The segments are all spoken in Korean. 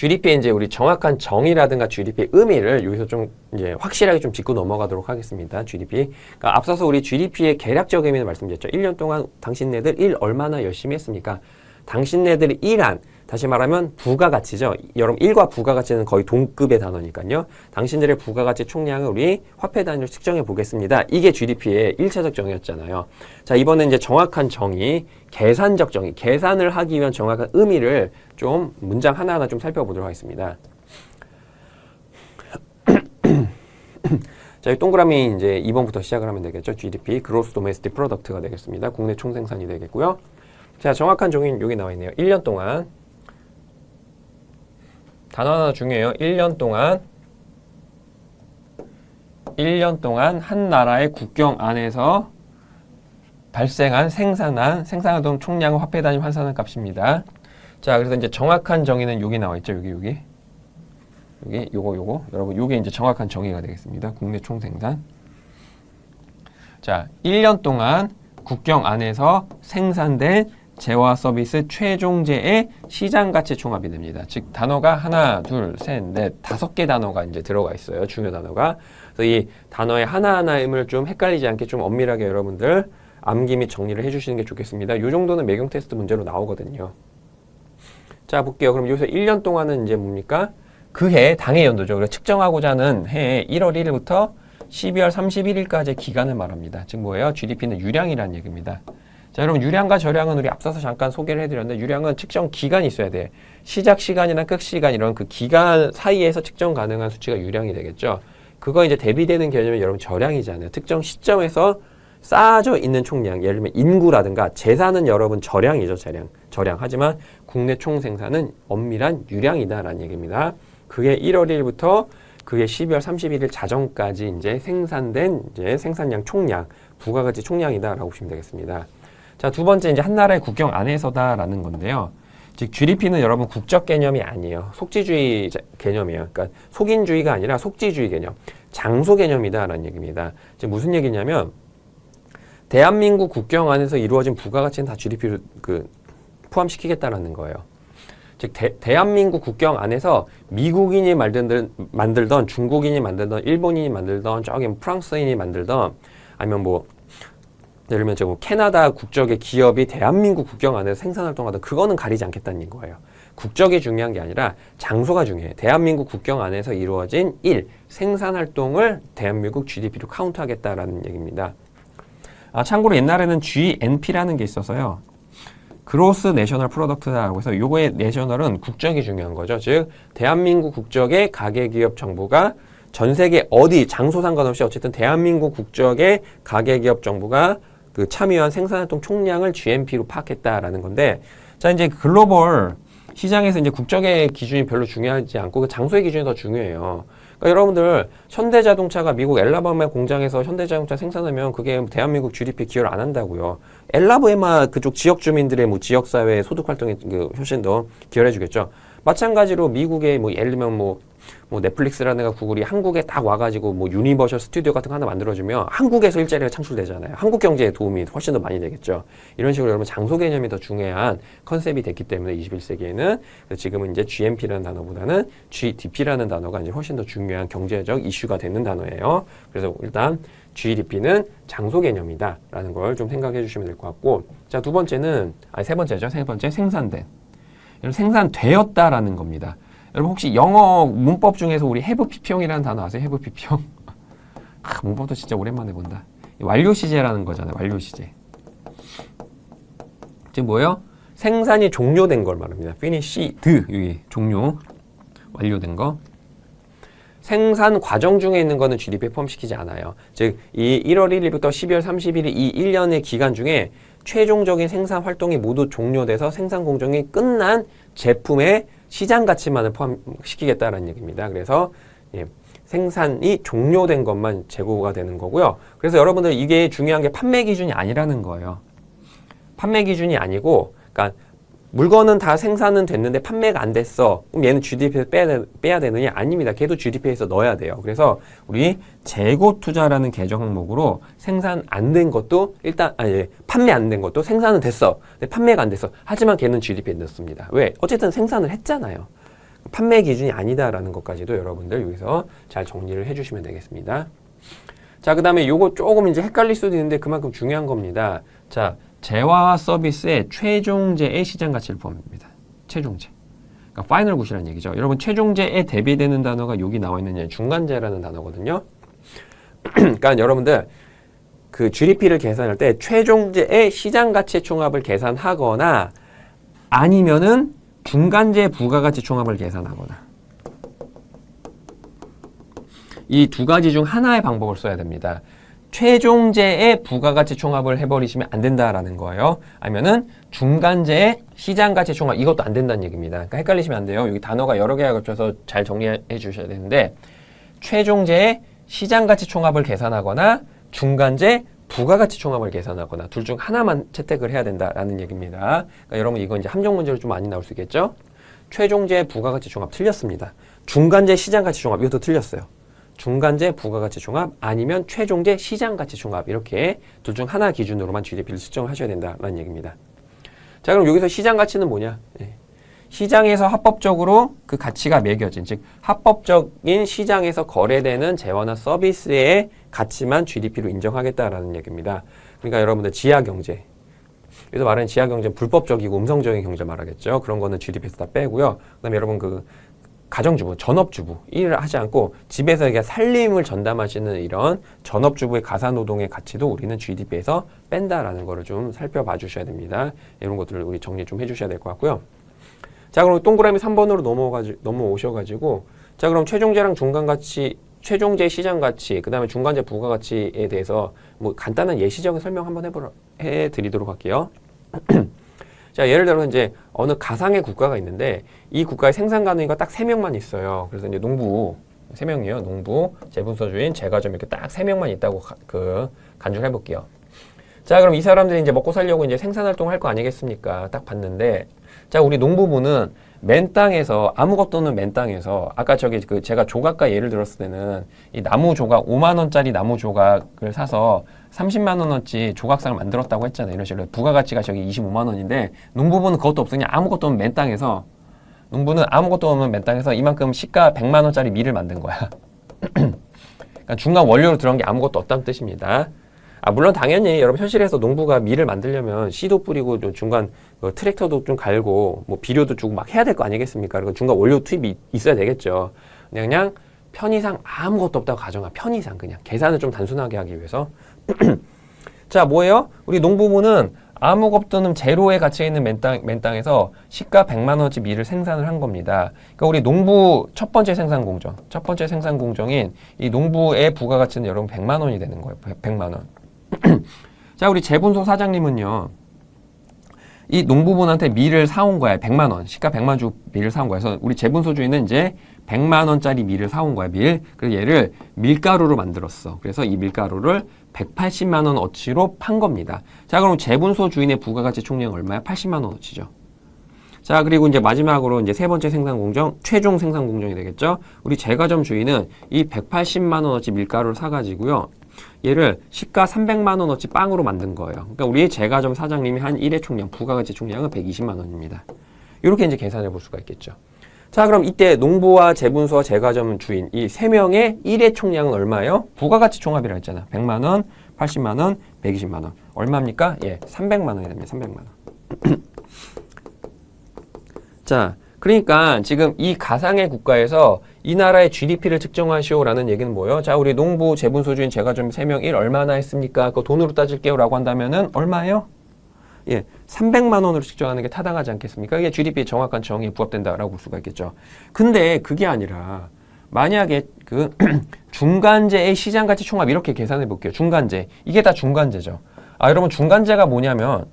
GDP의 이제 우리 정확한 정의라든가 GDP의 의미를 여기서 좀 이제 확실하게 좀 짚고 넘어가도록 하겠습니다. GDP. 그러니까 앞서서 우리 GDP의 개략적 의미는 말씀드렸죠. 1년 동안 당신네들 일 얼마나 열심히 했습니까? 당신네들이 일한, 다시 말하면 부가가치죠. 여러분 일과 부가가치는 거의 동급의 단어니까요. 당신들의 부가가치 총량을 우리 화폐 단위로 측정해 보겠습니다. 이게 GDP의 1차적 정의였잖아요. 자, 이번엔 이제 정확한 정의, 계산적 정의, 계산을 하기 위한 정확한 의미를 좀 문장 하나하나 좀 살펴보도록 하겠습니다. 자, 이 동그라미 이제 2번부터 시작을 하면 되겠죠. GDP, Gross Domestic Product가 되겠습니다. 국내 총생산이 되겠고요. 자, 정확한 정의는 여기 나와 있네요. 1년 동안 단어 하나 중요해요. 1년 동안 한 나라의 국경 안에서 발생한 생산한 총량을 화폐 단위 환산한 값입니다. 자, 그래서 이제 정확한 정의는 여기 나와 있죠. 여기 요거 여러분 요게 이제 정확한 정의가 되겠습니다. 국내 총생산. 자, 1년 동안 국경 안에서 생산된 재화 서비스 최종재의 시장 가치 총합이 됩니다. 즉 단어가 하나, 둘, 셋, 넷, 5개 단어가 이제 들어가 있어요. 중요 단어가. 그래서 이 단어의 하나하나의 의미를 좀 헷갈리지 않게 좀 엄밀하게 여러분들 암기 및 정리를 해주시는 게 좋겠습니다. 이 정도는 매경 테스트 문제로 나오거든요. 자, 볼게요. 그럼 여기서 1년 동안은 이제 뭡니까? 그 해, 당해 연도죠. 그래서 측정하고자 하는 해 1월 1일부터 12월 31일까지의 기간을 말합니다. 즉 뭐예요? GDP는 유량이라는 얘기입니다. 자, 여러분 유량과 저량은 우리 앞서서 잠깐 소개를 해드렸는데 유량은 측정 기간이 있어야 돼. 시작 시간이나 끝 시간 이런 그 기간 사이에서 측정 가능한 수치가 유량이 되겠죠. 그거 이제 대비되는 개념이 여러분 저량이잖아요. 특정 시점에서 쌓아져 있는 총량, 예를 들면 인구라든가 재산은 여러분 저량이죠. 저량. 하지만 국내 총생산은 엄밀한 유량이다라는 얘기입니다. 그게 1월 1일부터 그게 12월 31일 자정까지 이제 생산된 이제 생산량 총량, 부가가치 총량이다라고 보시면 되겠습니다. 자, 두 번째 이제 한 나라의 국경 안에서다라는 건데요. 즉 GDP는 여러분 국적 개념이 아니에요. 속지주의 개념이에요. 그러니까 속인주의가 아니라 속지주의 개념, 장소 개념이다라는 얘기입니다. 지금 무슨 얘기냐면 대한민국 국경 안에서 이루어진 부가가치는 다 GDP를 포함시키겠다라는 거예요. 즉 대한민국 국경 안에서 미국인이 만들던 중국인이 만들던 일본인이 만들던 저기 프랑스인이 만들던 아니면 뭐 예를 들면 저 캐나다 국적의 기업이 대한민국 국경 안에서 생산활동하던 그거는 가리지 않겠다는 거예요. 국적이 중요한 게 아니라 장소가 중요해요. 대한민국 국경 안에서 이루어진 생산활동을 대한민국 GDP로 카운트하겠다라는 얘기입니다. 아, 참고로 옛날에는 GNP라는 게 있어서요. 그로스 내셔널 프로덕트라고 해서 요거의 내셔널은 국적이 중요한 거죠. 즉 대한민국 국적의 가계기업 정부가 전 세계 어디 장소 상관없이 어쨌든 대한민국 국적의 가계기업 정부가 그 참여한 생산활동 총량을 GNP로 파악했다라는 건데, 자 이제 글로벌 시장에서 이제 국적의 기준이 별로 중요하지 않고 그 장소의 기준이 더 중요해요. 그러니까 여러분들 현대자동차가 미국 엘라바마 공장에서 현대자동차 생산하면 그게 대한민국 GDP 기여를 안 한다고요. 엘라바마 그쪽 지역 주민들의 뭐 지역사회 소득 활동에 훨씬 더 기여를 해주겠죠. 마찬가지로 미국의 뭐 예를 들면 뭐 넷플릭스라든가 구글이 한국에 딱 와가지고 뭐 유니버셜 스튜디오 같은 거 하나 만들어주면 한국에서 일자리가 창출되잖아요. 한국 경제에 도움이 훨씬 더 많이 되겠죠. 이런 식으로 여러분 장소 개념이 더 중요한 컨셉이 됐기 때문에 21세기에는 지금은 이제 GNP라는 단어보다는 GDP라는 단어가 이제 훨씬 더 중요한 경제적 이슈가 되는 단어예요. 그래서 일단 GDP는 장소 개념이다라는 걸 좀 생각해 주시면 될 것 같고, 자 세 번째죠. 세 번째 생산된. 생산되었다라는 겁니다. 여러분 혹시 영어 문법 중에서 우리 have pp형이라는 단어 아세요? have pp형. 문법도 진짜 오랜만에 본다. 완료 시제라는 거잖아요. 완료 시제. 지금 뭐예요? 생산이 종료된 걸 말합니다. finished 여기 종료 완료된 거. 생산 과정 중에 있는 거는 GDP에 포함시키지 않아요. 즉 이 1월 1일부터 12월 31일 이 1년의 기간 중에 최종적인 생산 활동이 모두 종료돼서 생산 공정이 끝난 제품의 시장 가치만을 포함시키겠다는 얘기입니다. 그래서 생산이 종료된 것만 재고가 되는 거고요. 그래서 여러분들 이게 중요한 게 판매 기준이 아니라는 거예요. 판매 기준이 아니고, 그러니까 물건은 다 생산은 됐는데 판매가 안 됐어. 그럼 얘는 GDP에서 빼야 되느냐? 아닙니다. 걔도 GDP에서 넣어야 돼요. 그래서 우리 재고 투자라는 계정 항목으로 생산 안 된 것도 판매 안 된 것도 생산은 됐어. 근데 판매가 안 됐어. 하지만 걔는 GDP에 넣습니다. 왜? 어쨌든 생산을 했잖아요. 판매 기준이 아니다라는 것까지도 여러분들 여기서 잘 정리를 해주시면 되겠습니다. 자, 그 다음에 요거 조금 이제 헷갈릴 수도 있는데 그만큼 중요한 겁니다. 자, 재화와 서비스의 최종재의 시장 가치를 포함합니다. 최종재. 그러니까 파이널 굿이라는 얘기죠. 여러분 최종재에 대비되는 단어가 여기 나와 있는 중간재라는 단어거든요. 그러니까 여러분들 그 GDP를 계산할 때 최종재의 시장 가치 총합을 계산하거나 아니면은 중간재 부가가치 총합을 계산하거나 이 두 가지 중 하나의 방법을 써야 됩니다. 최종재의 부가가치 총합을 해버리시면 안 된다라는 거예요. 아니면은 중간재의 시장가치 총합, 이것도 안 된다는 얘기입니다. 그러니까 헷갈리시면 안 돼요. 여기 단어가 여러 개가 겹쳐서 잘 정리해 주셔야 되는데 최종재의 시장가치 총합을 계산하거나 중간재 부가가치 총합을 계산하거나 둘 중 하나만 채택을 해야 된다라는 얘기입니다. 그러니까 여러분 이거 이제 함정 문제로 좀 많이 나올 수 있겠죠? 최종재 부가가치 총합 틀렸습니다. 중간재 시장가치 총합 이것도 틀렸어요. 중간재 부가가치 총합 아니면 최종재 시장가치 총합 이렇게 둘 중 하나 기준으로만 GDP를 측정하셔야 된다는 얘기입니다. 자, 그럼 여기서 시장가치는 뭐냐? 시장에서 합법적으로 그 가치가 매겨진, 즉 합법적인 시장에서 거래되는 재화나 서비스의 가치만 GDP로 인정하겠다라는 얘기입니다. 그러니까 여러분들 지하경제, 여기서 말하는 지하경제는 불법적이고 음성적인 경제 말하겠죠. 그런 거는 GDP에서 다 빼고요. 그다음에 여러분 그 가정주부, 전업주부, 일을 하지 않고 집에서 이게 살림을 전담하시는 이런 전업주부의 가사노동의 가치도 우리는 GDP에서 뺀다라는 거를 좀 살펴봐 주셔야 됩니다. 이런 것들을 우리 정리 좀 해주셔야 될 것 같고요. 자, 그럼 동그라미 3번으로 넘어오셔가지고, 자, 그럼 최종재랑 중간가치, 최종재 시장가치, 그 다음에 중간재 부가가치에 대해서 뭐 간단한 예시적인 설명 한번 해드리도록 할게요. 자, 예를 들어 이제 어느 가상의 국가가 있는데 이 국가의 생산 가능이가 딱 3명만 있어요. 그래서 이제 농부 3명이요. 농부, 재분소주인, 제과점 이렇게 딱 3명만 있다고 간주를 해볼게요. 자, 그럼 이 사람들이 이제 먹고 살려고 이제 생산 활동을 할 거 아니겠습니까? 딱 봤는데, 자, 우리 농부부는 맨 땅에서, 아무것도 없는 맨 땅에서, 아까 저기 제가 조각가 예를 들었을 때는 이 나무 조각, 5만원짜리 나무 조각을 사서 30만원어치 조각상을 만들었다고 했잖아요. 이런 식으로. 부가가치가 저기 25만원인데, 농부부는 그것도 없으냐? 아무것도 없는 맨 땅에서, 농부는 아무것도 없는 맨 땅에서 이만큼 시가 100만원짜리 밀을 만든 거야. 그러니까 중간 원료로 들어간 게 아무것도 없다는 뜻입니다. 아, 물론 당연히 여러분 현실에서 농부가 밀을 만들려면 씨도 뿌리고 중간 트랙터도 좀 갈고 뭐 비료도 주고 막 해야 될 거 아니겠습니까? 그리고 중간 원료 투입이 있어야 되겠죠. 그냥 편의상 아무것도 없다고 가정하. 편의상 그냥 계산을 좀 단순하게 하기 위해서. 자, 뭐예요? 우리 농부부는 아무것도 없는 제로의 가치에 있는 맨 땅에서 시가 100만원어치 밀을 생산을 한 겁니다. 그러니까 우리 농부 첫 번째 생산 공정인 이 농부의 부가가치는 여러분 100만원이 되는 거예요. 100만원. 자, 우리 재분소 사장님은요, 이 농부분한테 밀을 사온 거야. 100만원. 시가 100만 주고 밀을 사온 거야. 그래서 우리 재분소 주인은 이제 100만원짜리 밀을 사온 거야. 그래서 얘를 밀가루로 만들었어. 그래서 이 밀가루를 180만원어치로 판 겁니다. 자, 그럼 재분소 주인의 부가가치 총량은 얼마야? 80만원어치죠. 자, 그리고 이제 마지막으로 이제 세 번째 생산 공정, 최종 생산 공정이 되겠죠. 우리 제과점 주인은 이 180만원어치 밀가루를 사가지고요. 얘를 시가 300만원어치 빵으로 만든 거예요. 그러니까 우리 제과점 사장님이 한 1회 총량, 부가가치 총량은 120만원입니다. 이렇게 이제 계산해 볼 수가 있겠죠. 자, 그럼 이때 농부와 재분소와 제과점 주인 이 세 명의 1회 총량은 얼마예요? 부가가치 총합이라 했잖아. 100만원, 80만원, 120만원. 얼마입니까? 예, 300만원이 됩니다. 300만원. 자, 그러니까 지금 이 가상의 국가에서 이 나라의 GDP를 측정하시오라는 얘기는 뭐예요? 자, 우리 농부, 재분소주인, 제과점 3명 1 얼마나 했습니까? 그거 돈으로 따질게요 라고 한다면은 얼마예요? 예, 300만 원으로 측정하는 게 타당하지 않겠습니까? 이게 GDP의 정확한 정의에 부합된다라고 볼 수가 있겠죠. 근데 그게 아니라 만약에 그 중간재의 시장가치 총합 이렇게 계산해 볼게요. 중간재. 이게 다 중간재죠. 아, 여러분 중간재가 뭐냐면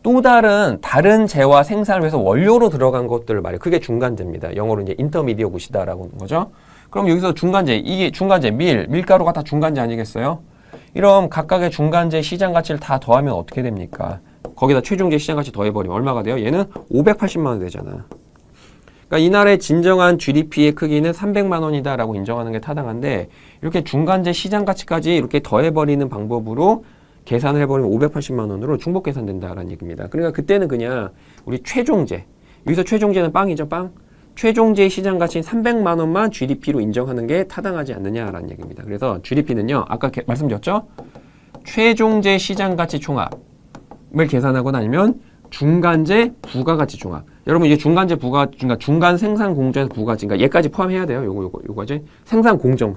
또 다른 재화 생산을 위해서 원료로 들어간 것들을 말해요. 그게 중간재입니다. 영어로 이제 인터미디어 굿이다라고 하는 거죠. 그럼 여기서 중간재, 이게 중간재, 밀가루가 다 중간재 아니겠어요? 이런 각각의 중간재 시장 가치를 다 더하면 어떻게 됩니까? 거기다 최종재 시장 가치 더해버리면 얼마가 돼요? 얘는 580만 원 되잖아. 그러니까 이 나라의 진정한 GDP의 크기는 300만 원이다라고 인정하는 게 타당한데 이렇게 중간재 시장 가치까지 이렇게 더해버리는 방법으로 계산을 해버리면 580만 원으로 중복 계산된다라는 얘기입니다. 그러니까 그때는 그냥 우리 최종재, 여기서 최종재는 빵이죠, 빵. 최종재 시장 가치인 300만 원만 GDP로 인정하는 게 타당하지 않느냐라는 얘기입니다. 그래서 GDP는요, 아까 말씀드렸죠? 최종재 시장 가치 총합을 계산하고 나면 중간재 부가가치 총합. 여러분 이게 중간재 부가, 그러니까 중간 생산 공정에서 부가가치, 그러니까 얘까지 포함해야 돼요. 요거지. 생산 공정.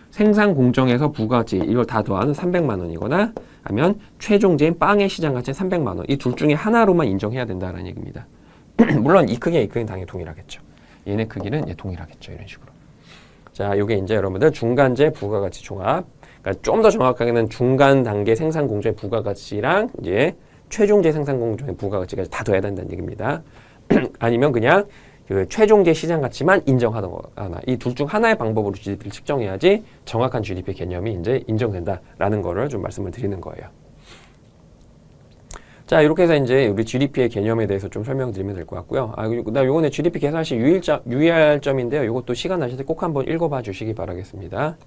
생산 공정에서 부가가치 이걸 다 더하는 300만 원이거나 아니면 최종재인 빵의 시장 가치인 300만 원. 이 둘 중에 하나로만 인정해야 된다라는 얘기입니다. 물론 이 크기와 이 크기는 당연히 동일하겠죠. 얘네 크기는 동일하겠죠. 이런 식으로. 자, 요게 이제 여러분들 중간재 부가가치 총합. 그러니까 좀 더 정확하게는 중간 단계 생산 공정의 부가가치랑 이제 최종재 생산 공정의 부가가치까지 다 더해야 된다는 얘기입니다. 아니면 그냥 그 최종재 시장 가치만 인정하는 거 하나. 이 둘 중 하나의 방법으로 GDP를 측정해야지 정확한 GDP 개념이 이제 인정된다라는 거를 좀 말씀을 드리는 거예요. 자, 이렇게 해서 이제 우리 GDP의 개념에 대해서 좀 설명드리면 될 것 같고요. 그다음 요거는 GDP 계산할 시 유의할 점인데요. 요것도 시간 나실 때 꼭 한번 읽어봐 주시기 바라겠습니다.